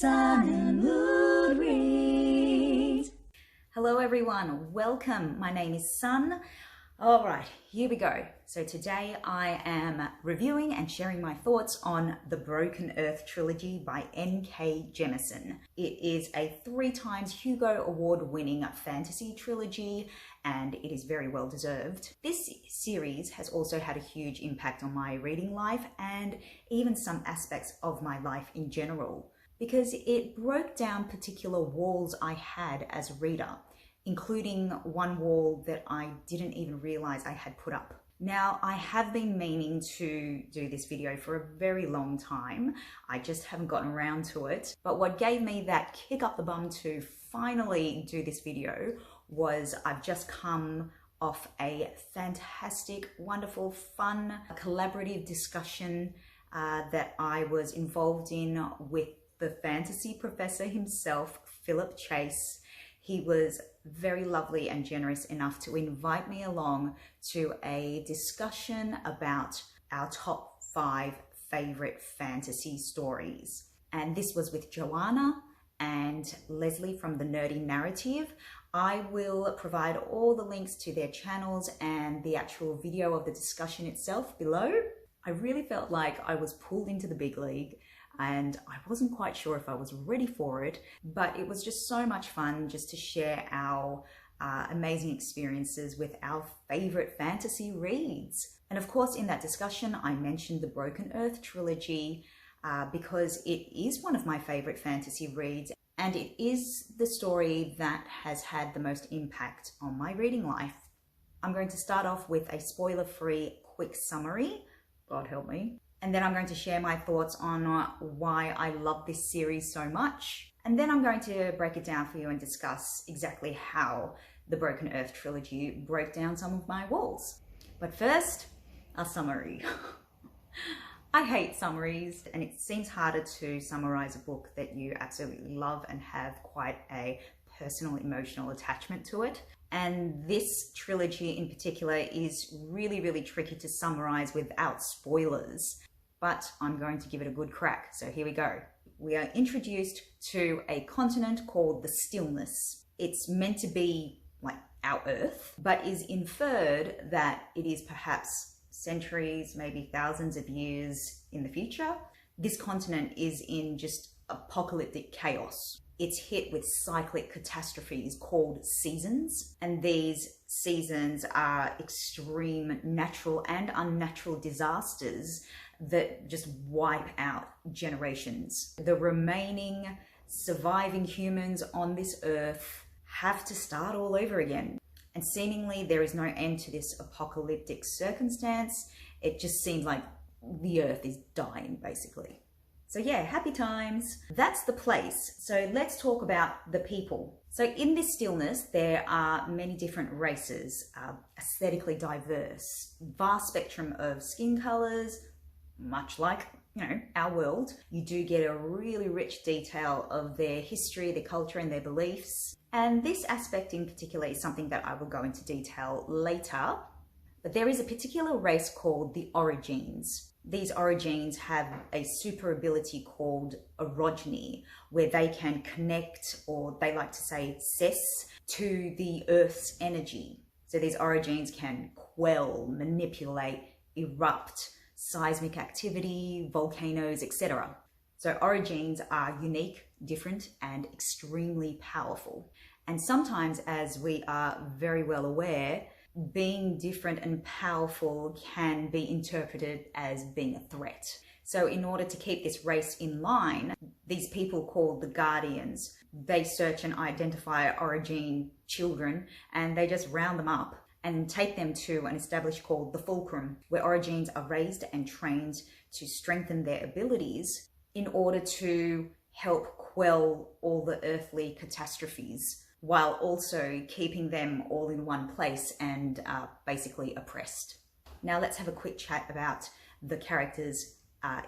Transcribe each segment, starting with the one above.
Sun and Mood Reads. Hello everyone, welcome. My name is Sun. All right, here we go. So today I am reviewing and sharing my thoughts on the Broken Earth Trilogy by N.K. Jemisin. It is a 3 times Hugo Award-winning fantasy trilogy, and it is very well deserved. This series has also had a huge impact on my reading life and even some aspects of my life in general, because it broke down particular walls I had as a reader, including one wall that I didn't even realize I had put up. Now, I have been meaning to do this video for a very long time. I just haven't gotten around to it. But what gave me that kick up the bum to finally do this video was I've just come off a fantastic, wonderful, fun, collaborative discussion that I was involved in with the fantasy professor himself, Philip Chase. He was very lovely and generous enough to invite me along to a discussion about our top 5 favorite fantasy stories. And this was with Joanna and Lezlie from The Nerdy Narrative. I will provide all the links to their channels and the actual video of the discussion itself below. I really felt like I was pulled into the big league, and I wasn't quite sure if I was ready for it, but it was just so much fun just to share our amazing experiences with our favorite fantasy reads. And of course, in that discussion, I mentioned the Broken Earth Trilogy because it is one of my favorite fantasy reads, and it is the story that has had the most impact on my reading life. I'm going to start off with a spoiler-free quick summary, God help me. And then I'm going to share my thoughts on why I love this series so much. And then I'm going to break it down for you and discuss exactly how the Broken Earth Trilogy broke down some of my walls. But first, a summary. I hate summaries, and it seems harder to summarize a book that you absolutely love and have quite a personal, emotional attachment to it. And this trilogy in particular is really, really tricky to summarize without spoilers. But I'm going to give it a good crack. So here we go. We are introduced to a continent called the Stillness. It's meant to be like our Earth, but is inferred that it is perhaps centuries, maybe thousands of years in the future. This continent is in just apocalyptic chaos. It's hit with cyclic catastrophes called seasons, and these seasons are extreme natural and unnatural disasters that just wipe out generations. The remaining surviving humans on this earth have to start all over again. And seemingly there is no end to this apocalyptic circumstance. It just seems like the earth is dying, basically. So yeah, happy times. That's the place. So let's talk about the people. So in this stillness, there are many different races, aesthetically diverse, vast spectrum of skin colors, much like, our world. You do get a really rich detail of their history, their culture, and their beliefs. And this aspect in particular is something that I will go into detail later. But there is a particular race called the Origines. These Origines have a super ability called orogeny, where they can connect, or they like to say cess, to the Earth's energy. So these Origines can quell, manipulate, erupt, seismic activity, volcanoes, etc. So Origines are unique, different, and extremely powerful. And sometimes, as we are very well aware, being different and powerful can be interpreted as being a threat. So in order to keep this race in line, these people called the Guardians, they search and identify Origin children, and they just round them up and take them to an established called the Fulcrum, where Origins are raised and trained to strengthen their abilities in order to help quell all the earthly catastrophes, while also keeping them all in one place and basically oppressed. Now let's have a quick chat about the characters,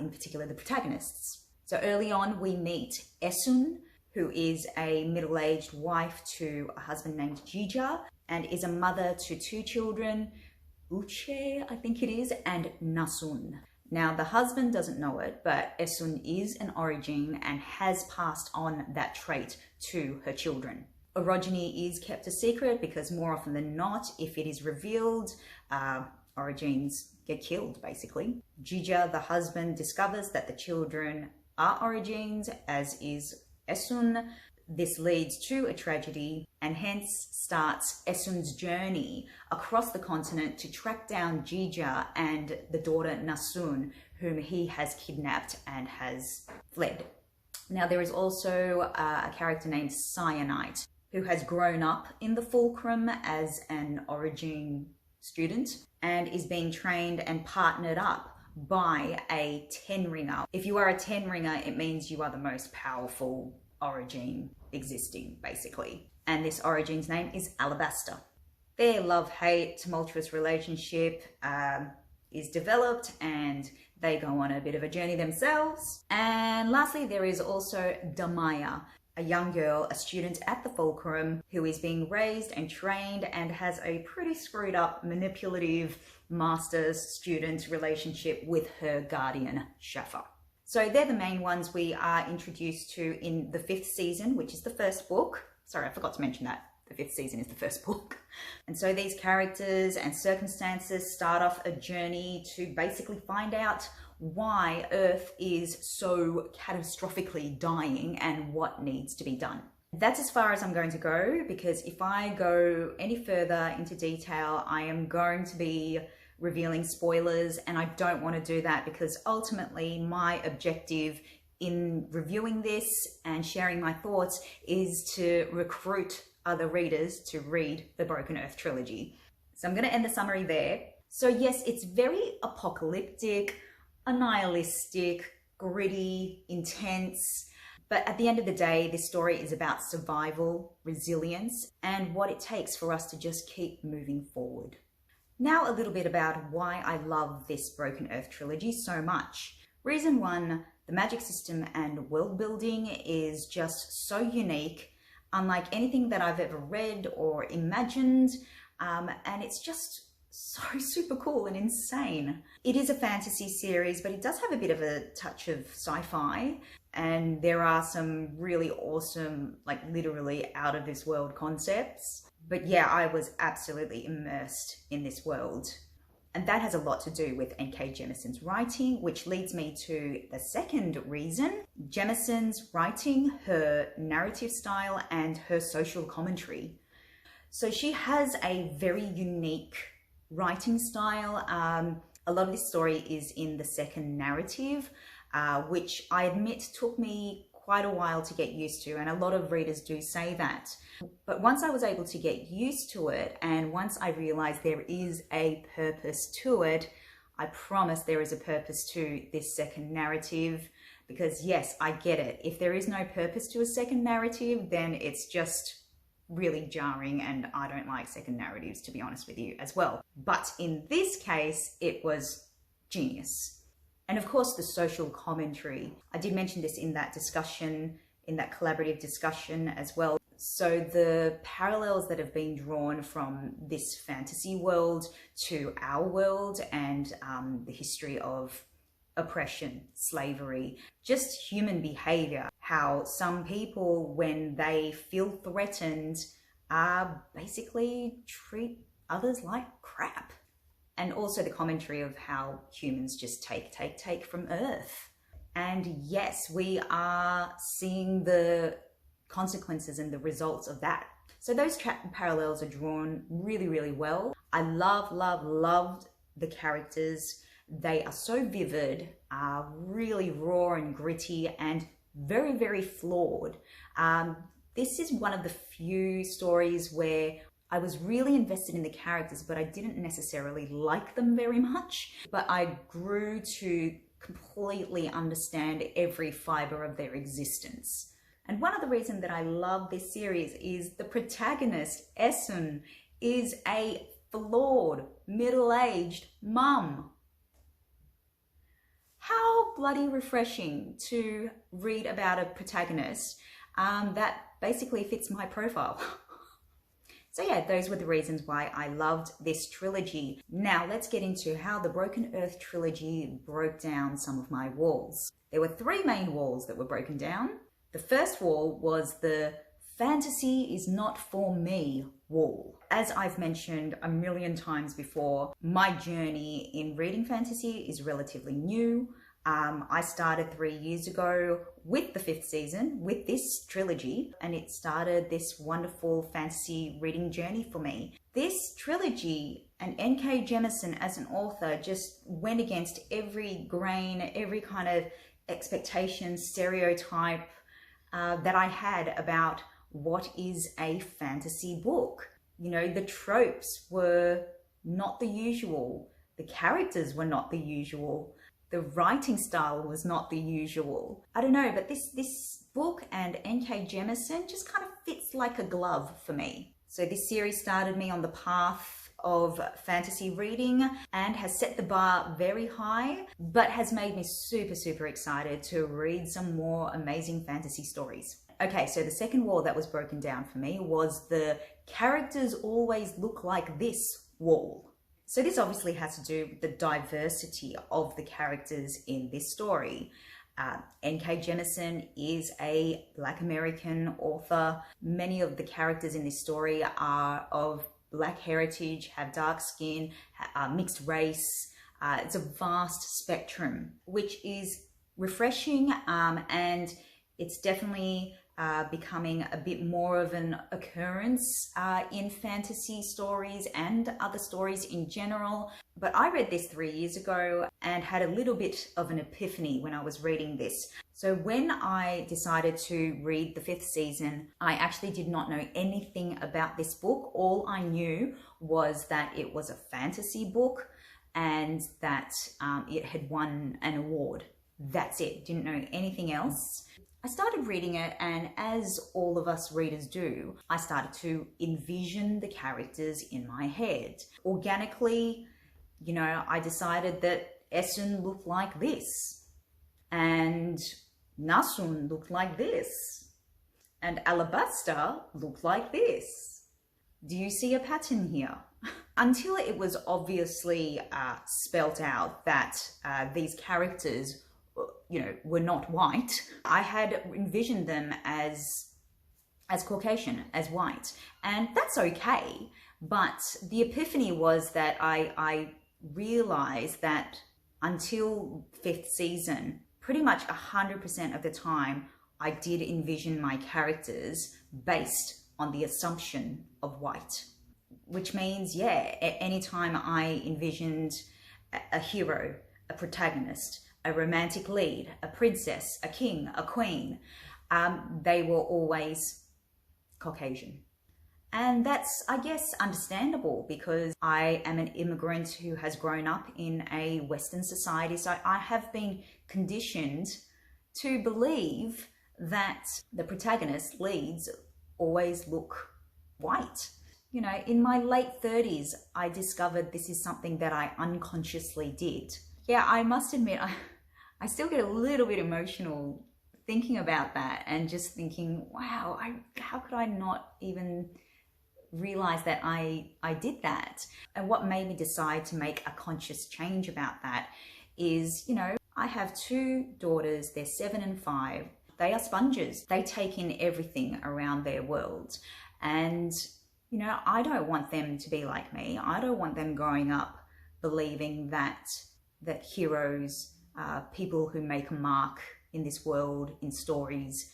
in particular the protagonists. So early on we meet Esun, who is a middle-aged wife to a husband named Jija, and is a mother to 2 children, Uche, I think it is, and Nasun. Now, the husband doesn't know it, but Esun is an Origin and has passed on that trait to her children. Orogeny is kept a secret because more often than not, if it is revealed, Origins get killed, basically. Jija, the husband, discovers that the children are Origins, as is Esun. This leads to a tragedy and hence starts Esun's journey across the continent to track down Jija and the daughter Nasun, whom he has kidnapped and has fled. Now, there is also a character named Cyanite, who has grown up in the Fulcrum as an Origin student and is being trained and partnered up by a 10-ringer. If you are a 10-ringer, it means you are the most powerful Origin existing, basically. And this Origin's name is Alabaster. Their love-hate, tumultuous relationship is developed and they go on a bit of a journey themselves. And lastly, there is also Damaya, a young girl, a student at the Fulcrum, who is being raised and trained and has a pretty screwed up, manipulative master-student relationship with her guardian, Shafa. So they're the main ones we are introduced to in the 5th season, which is the first book. Sorry, I forgot to mention that. The 5th season is the first book. And so these characters and circumstances start off a journey to basically find out why Earth is so catastrophically dying and what needs to be done. That's as far as I'm going to go, because if I go any further into detail, I am going to be revealing spoilers, and I don't want to do that because ultimately my objective in reviewing this and sharing my thoughts is to recruit other readers to read the Broken Earth Trilogy. So I'm going to end the summary there. So yes, it's very apocalyptic, nihilistic, gritty, intense, but at the end of the day, this story is about survival, resilience, and what it takes for us to just keep moving forward. Now a little bit about why I love this Broken Earth Trilogy so much. Reason one, the magic system and world building is just so unique, unlike anything that I've ever read or imagined, and it's just so super cool and insane. It is a fantasy series, but it does have a bit of a touch of sci-fi, and there are some really awesome, like literally out of this world concepts. But yeah, I was absolutely immersed in this world. And that has a lot to do with N.K. Jemisin's writing, which leads me to the second reason. Jemisin's writing, her narrative style, and her social commentary. So she has a very unique writing style. A lot of this story is in the second narrative, which I admit took me quite a while to get used to, and a lot of readers do say that. But once I was able to get used to it, and once I realized there is a purpose to it, I promise there is a purpose to this second narrative, because yes, I get it. If there is no purpose to a second narrative, then it's just really jarring, and I don't like second narratives, to be honest with you, as well. But in this case, it was genius. And of course, the social commentary. I did mention this in that discussion, in that collaborative discussion as well. So the parallels that have been drawn from this fantasy world to our world, and the history of oppression, slavery, just human behavior, how some people, when they feel threatened, basically treat others like crap. And also the commentary of how humans just take from Earth. And yes, we are seeing the consequences and the results of that. So those parallels are drawn really, really well. I loved the characters. They are so vivid, really raw and gritty, and very, very flawed. This is one of the few stories where I was really invested in the characters, but I didn't necessarily like them very much. But I grew to completely understand every fiber of their existence. And one of the reasons that I love this series is the protagonist, Esun, is a flawed, middle-aged mum. How bloody refreshing to read about a protagonist that basically fits my profile. So yeah, those were the reasons why I loved this trilogy. Now let's get into how the Broken Earth Trilogy broke down some of my walls. There were three main walls that were broken down. The first wall was the fantasy is not for me wall. As I've mentioned a million times before, my journey in reading fantasy is relatively new. I started 3 years ago with the 5th season, with this trilogy, and it started this wonderful fantasy reading journey for me. This trilogy and N.K. Jemisin as an author just went against every grain, every kind of expectation, stereotype that I had about what is a fantasy book. You know, the tropes were not the usual. The characters were not the usual. The writing style was not the usual. I don't know, but this book and N.K. Jemisin just kind of fits like a glove for me. So this series started me on the path of fantasy reading and has set the bar very high, but has made me super, super excited to read some more amazing fantasy stories. Okay, so the second wall that was broken down for me was the characters always look like this wall. So this obviously has to do with the diversity of the characters in this story. N.K. Jemisin is a Black American author. Many of the characters in this story are of Black heritage, have dark skin, mixed race. It's a vast spectrum, which is refreshing, and it's definitely becoming a bit more of an occurrence in fantasy stories and other stories in general. But I read this 3 years ago and had a little bit of an epiphany when I was reading this. So when I decided to read the 5th season, I actually did not know anything about this book. All I knew was that it was a fantasy book and that it had won an award. That's it. Didn't know anything else. I started reading it, and as all of us readers do, I started to envision the characters in my head. Organically, you know, I decided that Essen looked like this, and Nasun looked like this, and Alabaster looked like this. Do you see a pattern here? Until it was obviously spelt out that these characters, you know, were not white, I had envisioned them as Caucasian, as white, and that's okay. But the epiphany was that I realized that until 5th season, pretty much 100% of the time, I did envision my characters based on the assumption of white. Which means, yeah, anytime I envisioned a hero, a protagonist, a romantic lead, a princess, a king, a queen, they were always Caucasian. And that's, I guess, understandable because I am an immigrant who has grown up in a Western society. So I have been conditioned to believe that the protagonist leads always look white. You know, in my late 30s, I discovered this is something that I unconsciously did. Yeah, I must admit, I still get a little bit emotional thinking about that and just thinking, wow, how could I not even realize that I did that? And what made me decide to make a conscious change about that is, you know, I have 2 daughters, they're 7 and 5. They are sponges. They take in everything around their world. And, you know, I don't want them to be like me. I don't want them growing up believing that heroes, people who make a mark in this world, in stories,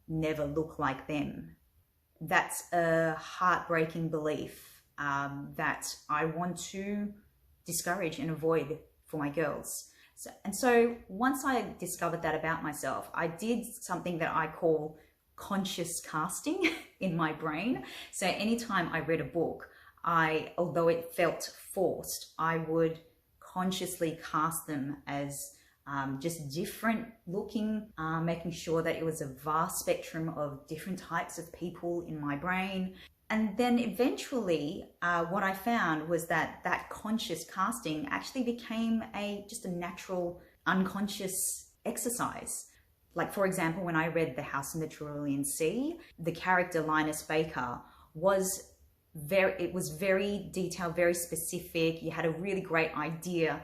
never look like them. That's a heartbreaking belief that I want to discourage and avoid for my girls. So once I discovered that about myself, I did something that I call conscious casting in my brain. So anytime I read a book, although it felt forced, I would consciously cast them as just different looking, making sure that it was a vast spectrum of different types of people in my brain. And then eventually what I found was that conscious casting actually became just a natural unconscious exercise. Like, for example, when I read The House in the Cerulean Sea, the character Linus Baker was it was very detailed, very specific. You had a really great idea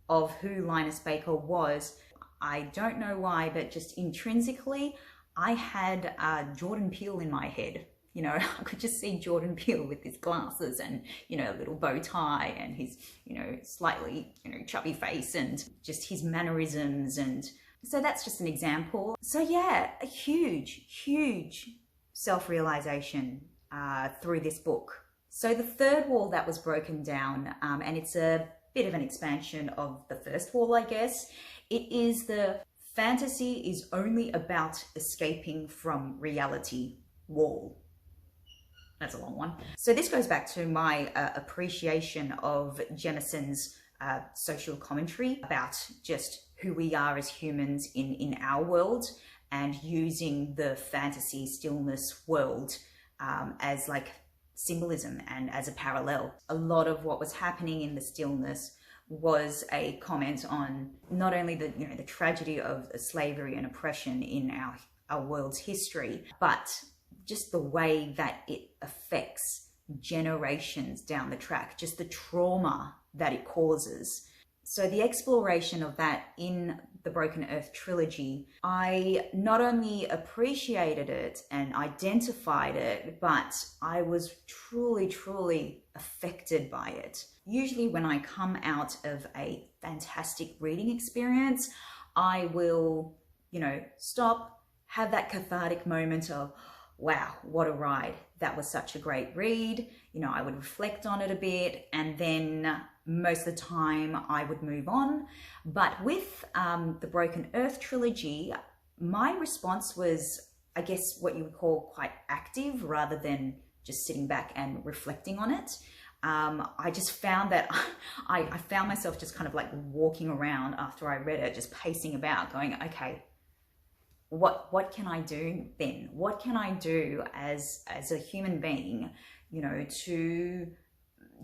of who Linus Baker was. I don't know why, but just intrinsically, I had Jordan Peele in my head. You know, I could just see Jordan Peele with his glasses and, you know, a little bow tie and his, you know, slightly, you know, chubby face and just his mannerisms. And so that's just an example. So yeah, a huge self-realization through this book. So the third wall that was broken down, and it's a bit of an expansion of the first wall, I guess. It is the fantasy is only about escaping from reality wall. That's a long one. So this goes back to my appreciation of Jemisin's social commentary about just who we are as humans in our world, and using the fantasy stillness world as like symbolism and as a parallel. A lot of what was happening in the stillness was a comment on not only the, you know, the tragedy of slavery and oppression in our world's history, but just the way that it affects generations down the track, just the trauma that it causes. So the exploration of that in the Broken Earth Trilogy, I not only appreciated it and identified it, but I was truly affected by it. Usually when I come out of a fantastic reading experience, I will, you know, stop, have that cathartic moment of, wow, what a ride. That was such a great read. You know, I would reflect on it a bit, and then most of the time I would move on. But with the Broken Earth Trilogy, my response was, I guess, what you would call quite active rather than just sitting back and reflecting on it. I just found that I found myself just kind of like walking around after I read it, just pacing about going, okay, what can I do then? What can I do as a human being, you know, to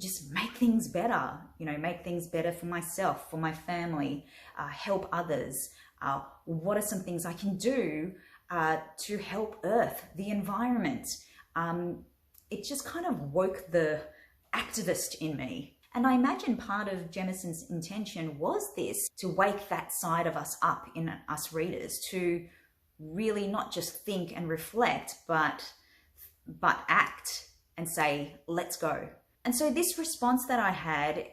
just make things better, you know, make things better for myself, for my family, help others. What are some things I can do to help Earth, the environment? It just kind of woke the activist in me. And I imagine part of Jemisin's intention was this, to wake that side of us up in us readers, to really not just think and reflect, but act and say, let's go. And so this response that I had,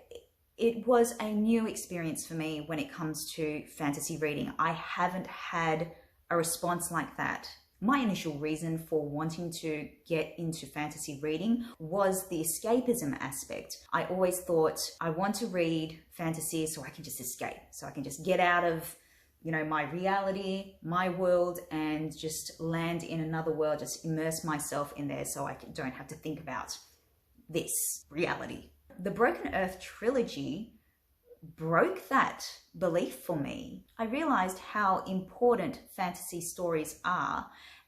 it was a new experience for me when it comes to fantasy reading. I haven't had a response like that. My initial reason for wanting to get into fantasy reading was the escapism aspect. I always thought, I want to read fantasy so I can just escape, so I can just get out of, you know, my reality, my world, and just land in another world, just immerse myself in there so I don't have to think about this reality. The Broken Earth Trilogy broke that belief for me. I realized how important fantasy stories are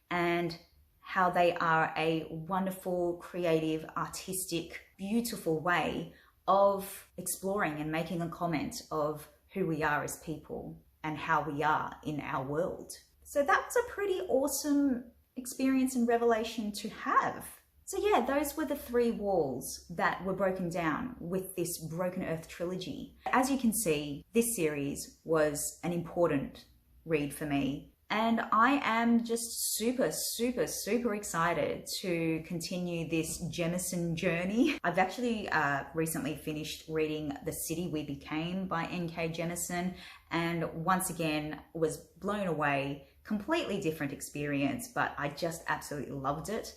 and how they are a wonderful, creative, artistic, beautiful way of exploring and making a comment of who we are as people and how we are in our world. So that was a pretty awesome experience and revelation to have. So yeah, those were the 3 walls that were broken down with this Broken Earth Trilogy. As you can see, this series was an important read for me. And I am just super excited to continue this Jemisin journey. I've actually recently finished reading The City We Became by N.K. Jemisin, and once again was blown away. Completely different experience, but I just absolutely loved it.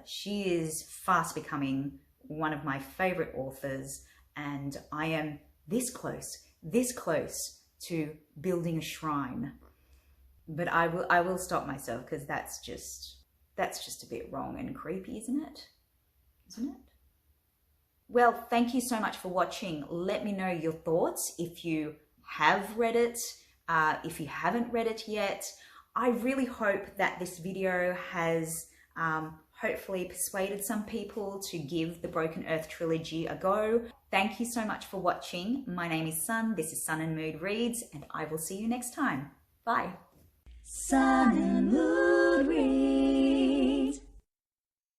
She is fast becoming one of my favorite authors, and I am this close to building a shrine. But I will stop myself, because that's just a bit wrong and creepy, isn't it? Well, thank you so much for watching. Let me know your thoughts if you have read it, if you haven't read it yet. I really hope that this video has hopefully persuaded some people to give the Broken Earth Trilogy a go. Thank you so much for watching. My name is Sun, this is Sun and Mood Reads, and I will see you next time. Bye. Sun and Mood Reads.